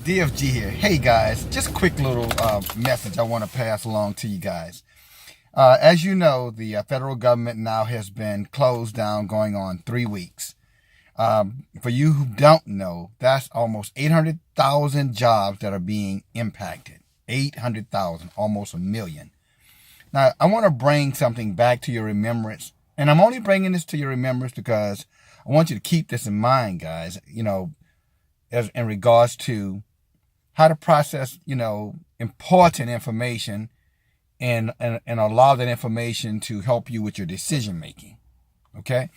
DFG here. Hey guys, just a quick little message I want to pass along to you guys. As you know, the federal government now has been closed down going on 3 weeks. For you who don't know, that's almost 800,000 jobs that are being impacted. 800,000, almost a million. Now, I want to bring something back to your remembrance. And I'm only bringing this to your remembrance because I want you to keep this in mind, guys, as in regards to how to process, important information and allow that information to help you with your decision making. Okay.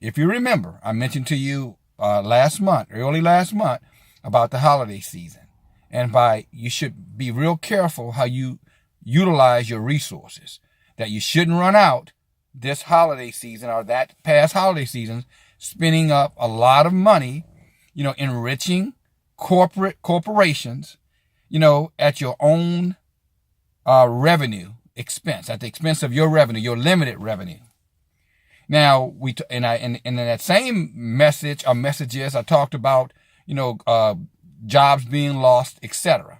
If you remember, I mentioned to you early last month, about the holiday season. And you should be real careful how you utilize your resources, that you shouldn't run out this holiday season or that past holiday season spending up a lot of money, enriching corporations, at your own revenue expense, at the expense of your revenue, your limited revenue. Now in that same message or messages, I talked about jobs being lost, etc.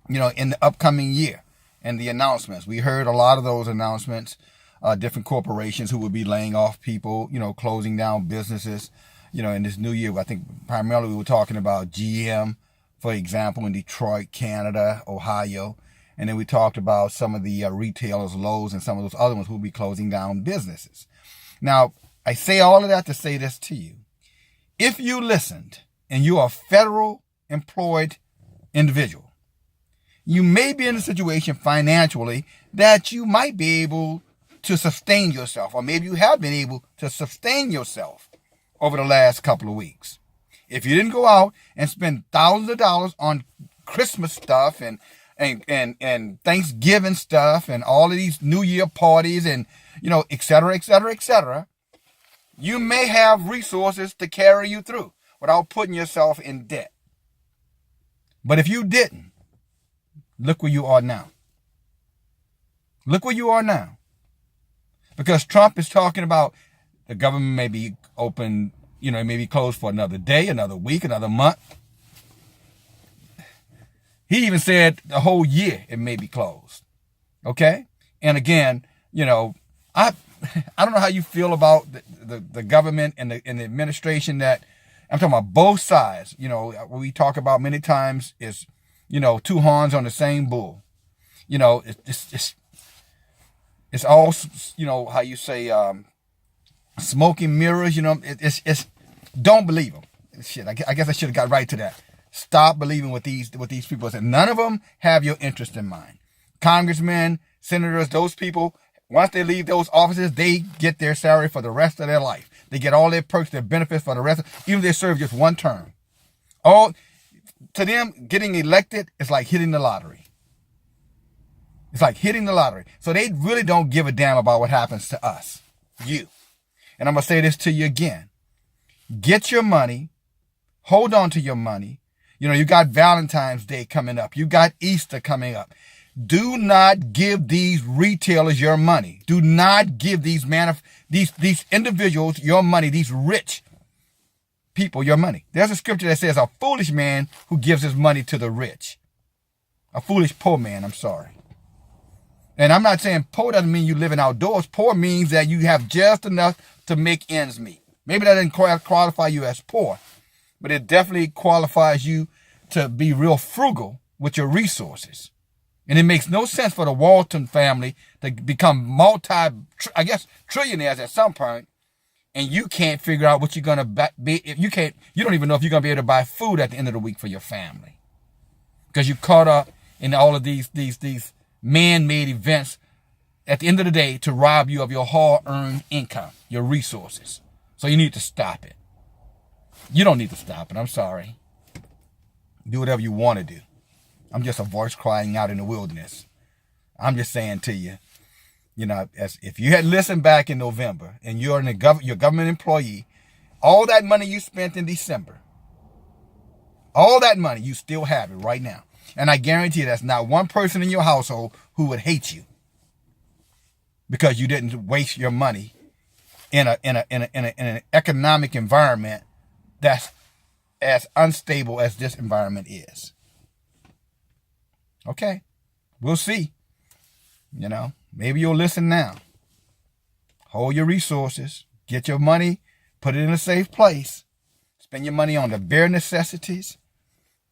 In the upcoming year, and the announcements. We heard a lot of those announcements. Different corporations who would be laying off people, closing down businesses. In this new year, I think primarily we were talking about GM, for example, in Detroit, Canada, Ohio. And then we talked about some of the retailers, Lowe's, and some of those other ones who will be closing down businesses. Now, I say all of that to say this to you. If you listened and you are a federal employed individual, you may be in a situation financially that you might be able to sustain yourself, or maybe you have been able to sustain yourself over the last couple of weeks. If you didn't go out and spend thousands of dollars on Christmas stuff and Thanksgiving stuff and all of these New Year parties and, et cetera, et cetera, et cetera, you may have resources to carry you through without putting yourself in debt. But if you didn't, look where you are now. Look where you are now. Because Trump is talking about the government may be open, it may be closed for another day, another week, another month. He even said the whole year it may be closed. Okay? And again, I don't know how you feel about the government and the administration that I'm talking about both sides. What we talk about many times is, two horns on the same bull. It's all, how you say, smoking mirrors, it's don't believe them. Shit, I guess I should have got right to that. Stop believing what these people say. None of them have your interest in mind. Congressmen, senators, those people, once they leave those offices, they get their salary for the rest of their life. They get all their perks, their benefits for the rest even if they serve just one term. To them, getting elected is like hitting the lottery. It's like hitting the lottery. So they really don't give a damn about what happens to us, you. And I'm going to say this to you again. Get your money. Hold on to your money. You got Valentine's Day coming up. You got Easter coming up. Do not give these retailers your money. Do not give these individuals your money, these rich people your money. There's a scripture that says a foolish man who gives his money to the rich. A foolish poor man, I'm sorry. And I'm not saying poor doesn't mean you living outdoors. Poor means that you have just enough to make ends meet. Maybe that doesn't qualify you as poor, but it definitely qualifies you to be real frugal with your resources. And it makes no sense for the Walton family to become trillionaires at some point, and you can't figure out what you're going to be. You don't even know if you're going to be able to buy food at the end of the week for your family. Because you're caught up in all of these man-made events at the end of the day to rob you of your hard-earned income, your resources. So you need to stop it. You don't need to stop it. I'm sorry. Do whatever you want to do. I'm just a voice crying out in the wilderness. I'm just saying to you, as if you had listened back in November and you're your government employee, all that money you spent in December, all that money, you still have it right now. And I guarantee you that's not one person in your household who would hate you because you didn't waste your money in an economic environment that's as unstable as this environment is. Okay, we'll see. You know, maybe you'll listen now. Hold your resources. Get your money. Put it in a safe place. Spend your money on the bare necessities.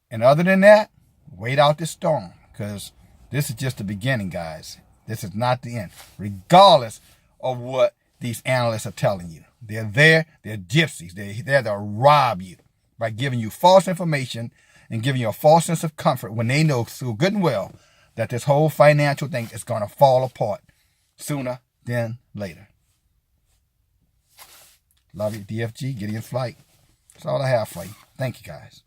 And other than that, wait out this storm. Because this is just the beginning, guys. This is not the end. Regardless of what these analysts are telling you. They're there. They're gypsies. They're there to rob you by giving you false information and giving you a false sense of comfort when they know through good and well that this whole financial thing is going to fall apart sooner than later. Love you, DFG. Get in flight. That's all I have for you. Thank you, guys.